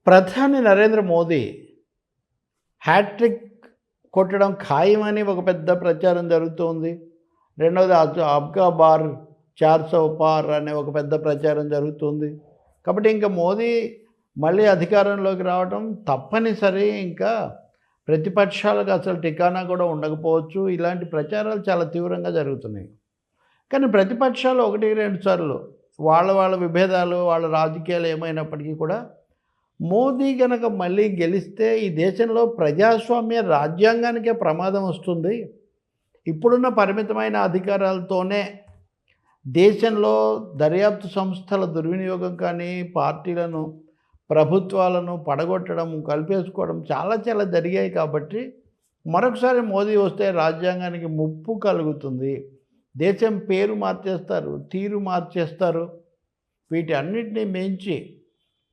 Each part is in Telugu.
ప్రధాని నరేంద్ర మోదీ హ్యాట్రిక్ కొట్టడం ఖాయమని ఒక పెద్ద ప్రచారం జరుగుతోంది. రెండవది అబ్కా బార్ 400 పార్ అనే ఒక పెద్ద ప్రచారం జరుగుతుంది. కాబట్టి ఇంకా మోదీ మళ్ళీ అధికారంలోకి రావడం తప్పనిసరి. ఇంకా ప్రతిపక్షాలకు అసలు ఠికానా కూడా ఉండకపోవచ్చు. ఇలాంటి ప్రచారాలు చాలా తీవ్రంగా జరుగుతున్నాయి. కానీ ప్రతిపక్షాలు 1, 2 సార్లు వాళ్ళ విభేదాలు, వాళ్ళ రాజకీయాలు ఏమైనప్పటికీ కూడా మోదీ గనక మళ్ళీ గెలిస్తే ఈ దేశంలో ప్రజాస్వామ్య రాజ్యాంగానికే ప్రమాదం వస్తుంది. ఇప్పుడున్న పరిమితమైన అధికారాలతోనే దేశంలో దర్యాప్తు సంస్థల దుర్వినియోగం కానీ, పార్టీలను, ప్రభుత్వాలను పడగొట్టడం, కలిపేసుకోవడం చాలా జరిగాయి. కాబట్టి మరొకసారి మోదీ వస్తే రాజ్యాంగానికి ముప్పు కలుగుతుంది. దేశం పేరు మార్చేస్తారు, తీరు మార్చేస్తారు. వీటన్నిటినీ మించి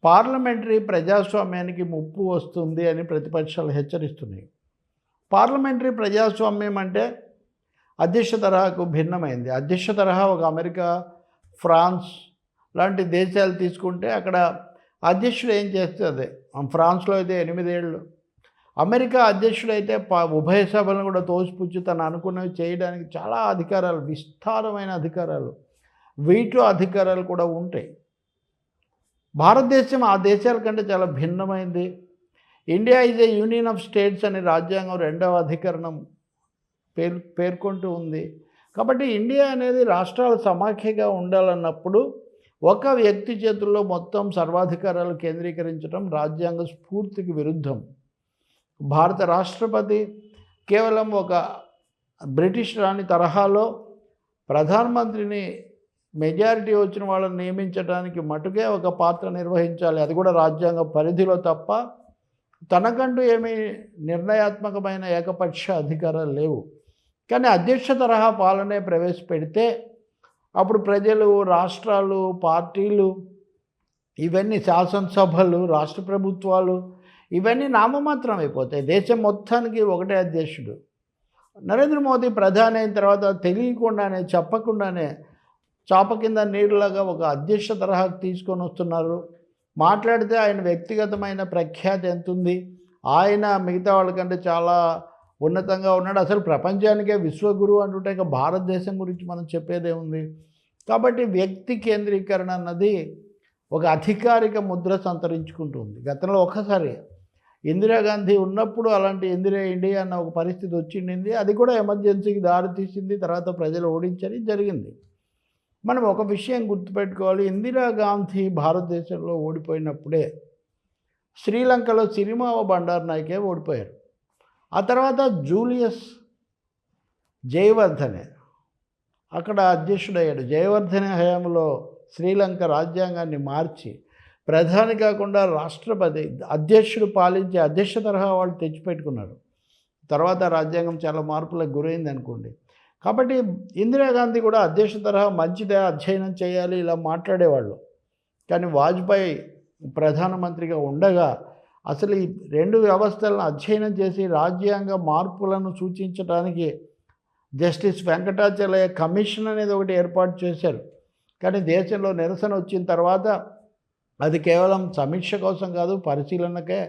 పార్లమెంటరీ ప్రజాస్వామ్యానికి ముప్పు వస్తుంది అని ప్రతిపక్షాలు హెచ్చరిస్తున్నాయి. పార్లమెంటరీ ప్రజాస్వామ్యం అంటే అధ్యక్ష తరహాకు భిన్నమైంది. అధ్యక్ష తరహా ఒక అమెరికా, ఫ్రాన్స్ లాంటి దేశాలు తీసుకుంటే అక్కడ అధ్యక్షుడు ఏం చేస్తే అదే. ఫ్రాన్స్లో అయితే 8 ఏళ్ళు, అమెరికా అధ్యక్షుడైతే ఉభయ సభలను కూడా తోసిపుచ్చి తను అనుకున్నవి చేయడానికి చాలా అధికారాలు, విస్తారమైన అధికారాలు, వీటో అధికారాలు కూడా ఉంటాయి. భారతదేశం ఆ దేశాల కంటే చాలా భిన్నమైంది. India is a union of states అని రాజ్యాంగం 2వ అధికరణం పేర్కొంటూ ఉంది. కాబట్టి ఇండియా అనేది రాష్ట్రాల సమాఖ్యగా ఉండాలన్నప్పుడు ఒక వ్యక్తి చేతుల్లో మొత్తం సర్వాధికారాలు కేంద్రీకరించడం రాజ్యాంగ స్ఫూర్తికి విరుద్ధం. భారత రాష్ట్రపతి కేవలం ఒక బ్రిటిష్ రాణి తరహాలో ప్రధానమంత్రిని మెజారిటీ వచ్చిన వాళ్ళని నియమించడానికి మటుకే ఒక పాత్ర నిర్వహించాలి. అది కూడా రాజ్యాంగ పరిధిలో తప్ప తనకంటూ ఏమీ నిర్ణయాత్మకమైన ఏకపక్ష అధికారాలు లేవు. కానీ అధ్యక్ష తరహా పాలనే ప్రవేశపెడితే అప్పుడు ప్రజలు, రాష్ట్రాలు, పార్టీలు, ఇవన్నీ శాసనసభలు, రాష్ట్ర ప్రభుత్వాలు ఇవన్నీ నామమాత్రం అయిపోతాయి. దేశం మొత్తానికి ఒకటే అధ్యక్షుడు. నరేంద్ర మోదీ ప్రధాని అయిన తర్వాత తెలియకుండానే, చెప్పకుండానే చాప కింద నీరులాగా ఒక అధ్యక్ష తరహాకు తీసుకొని వస్తున్నారు. మాట్లాడితే ఆయన వ్యక్తిగతమైన ప్రఖ్యాతి ఎంతుంది, ఆయన మిగతా వాళ్ళకంటే చాలా ఉన్నతంగా ఉన్నాడు. అసలు ప్రపంచానికే విశ్వగురువు అంటుంటే ఇంకా భారతదేశం గురించి మనం చెప్పేదే ఉంది. కాబట్టి వ్యక్తి కేంద్రీకరణ అన్నది ఒక అధికారిక ముద్ర సంతరించుకుంటుంది. గతంలో ఒకసారి ఇందిరాగాంధీ ఉన్నప్పుడు అలాంటి ఇండియా అన్న ఒక పరిస్థితి వచ్చింది. అది కూడా ఎమర్జెన్సీకి దారితీసింది. తర్వాత ప్రజలు ఓడించని జరిగింది. మనం ఒక విషయం గుర్తుపెట్టుకోవాలి. ఇందిరాగాంధీ భారతదేశంలో ఓడిపోయినప్పుడే శ్రీలంకలో సిరిమావ బండారనాయకే ఓడిపోయారు. ఆ తర్వాత జూలియస్ జయవర్ధనే అక్కడ అధ్యక్షుడయ్యాడు. జయవర్ధనే హయాంలో శ్రీలంక రాజ్యాంగాన్ని మార్చి ప్రధాని కాకుండా రాష్ట్రపతి, అధ్యక్షుడు పాలించే అధ్యక్ష తరహా వాళ్ళు తెచ్చిపెట్టుకున్నారు. తర్వాత రాజ్యాంగం చాలా మార్పులకు గురైంది అనుకోండి. కాబట్టి ఇందిరాగాంధీ కూడా అధ్యక్ష తరహా మంచిదే, అధ్యయనం చేయాలి, ఇలా మాట్లాడేవాళ్ళు. కానీ వాజ్పేయి ప్రధానమంత్రిగా ఉండగా అసలు ఈ 2 వ్యవస్థలను అధ్యయనం చేసి రాజ్యాంగ మార్పులను సూచించడానికి జస్టిస్ వెంకటాచలయ కమిషన్ అనేది ఒకటి ఏర్పాటు చేశారు. కానీ దేశంలో నిరసన వచ్చిన తర్వాత అది కేవలం సమీక్ష కోసం కాదు, పరిశీలనకే,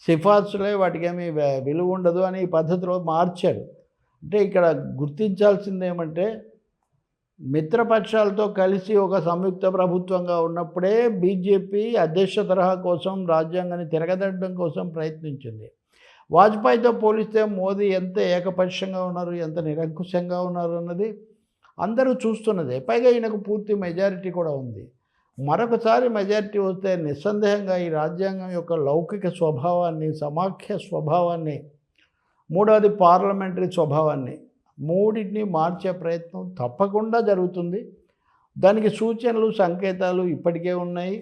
సిఫార్సులే, వాటికేమీ విలువ ఉండదు అని ఈ పద్ధతిలో మార్చారు. అంటే ఇక్కడ గుర్తించాల్సింది ఏమంటే, మిత్రపక్షాలతో కలిసి ఒక సంయుక్త ప్రభుత్వంగా ఉన్నప్పుడే బీజేపీ అధ్యక్ష తరహా కోసం రాజ్యాంగాన్ని తిరగదట్టడం కోసం ప్రయత్నించింది. వాజ్పేయితో పోలిస్తే మోదీ ఎంత ఏకపక్షంగా ఉన్నారు, ఎంత నిరంకుశంగా ఉన్నారు అన్నది అందరూ చూస్తున్నదే. పైగా ఈయనకు పూర్తి మెజారిటీ కూడా ఉంది. మరొకసారి మెజారిటీ వస్తే నిస్సందేహంగా ఈ రాజ్యాంగం యొక్క లౌకిక స్వభావాన్ని, సమాఖ్య స్వభావాన్ని, మూడవది పార్లమెంటరీ స్వభావాన్ని, మూడింటిని మార్చే ప్రయత్నం తప్పకుండా జరుగుతుంది. దానికి సూచనలు, సంకేతాలు ఇప్పటికే ఉన్నాయి.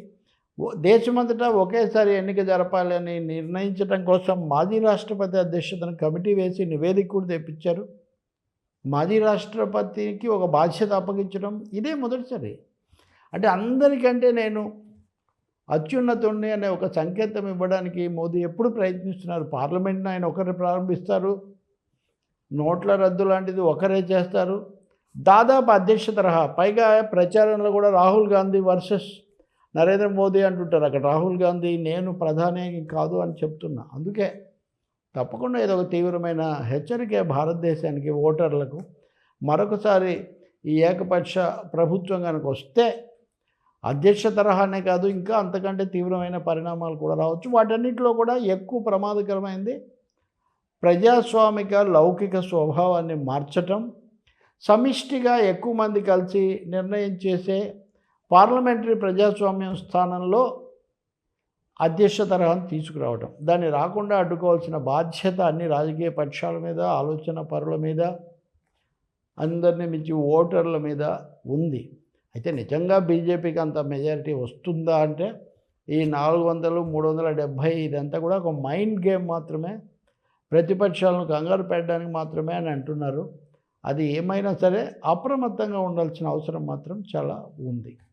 దేశమంతటా ఒకేసారి ఎన్నిక జరపాలని నిర్ణయించడం కోసం మాజీ రాష్ట్రపతి అధ్యక్షతన కమిటీ వేసి నివేదిక కూడా తెప్పించారు. మాజీ రాష్ట్రపతికి ఒక బాధ్యత అప్పగించడం ఇదే మొదటిసారి. అంటే అందరికంటే నేను అత్యున్నతుణ్ణి అనే ఒక సంకేతం ఇవ్వడానికి మోదీ ఎప్పుడు ప్రయత్నిస్తున్నారు. పార్లమెంట్ని ఆయన ఒకరు ప్రారంభిస్తారు, నోట్ల రద్దు లాంటిది ఒకరే చేస్తారు. దాదాపు అధ్యక్ష తరహా. పైగా ప్రచారంలో కూడా రాహుల్ గాంధీ వర్సెస్ నరేంద్ర మోదీ అంటుంటారు, అక్కడ రాహుల్ గాంధీ నేను ప్రధాని కాదు అని చెప్తున్నా. అందుకే తప్పకుండా ఏదో ఒక తీవ్రమైన హెచ్చరిక భారతదేశానికి, ఓటర్లకు. మరొకసారి ఈ ఏకపక్ష ప్రభుత్వం కనుక వస్తే అధ్యక్ష తరహానే కాదు, ఇంకా అంతకంటే తీవ్రమైన పరిణామాలు కూడా రావచ్చు. వాటన్నిటిలో కూడా ఎక్కువ ప్రమాదకరమైంది ప్రజాస్వామిక లౌకిక స్వభావాన్ని మార్చటం, సమిష్టిగా ఎక్కువ మంది కలిసి నిర్ణయం చేసే పార్లమెంటరీ ప్రజాస్వామ్యం స్థానంలో అధ్యక్ష తరహాను తీసుకురావటం. దాన్ని రాకుండా అడ్డుకోవాల్సిన బాధ్యత అన్ని రాజకీయ పక్షాల మీద, ఆలోచన పరుల మీద, అందరినీ మించి ఓటర్ల మీద ఉంది. అయితే నిజంగా బీజేపీకి అంత మెజారిటీ వస్తుందా అంటే ఈ 400, 370 ఇదంతా కూడా ఒక మైండ్ గేమ్ మాత్రమే, ప్రతిపక్షాలను కంగారు పెట్టడానికి మాత్రమే అని అంటున్నారు. అది ఏమైనా సరే అప్రమత్తంగా ఉండాల్సిన అవసరం మాత్రం చాలా ఉంది.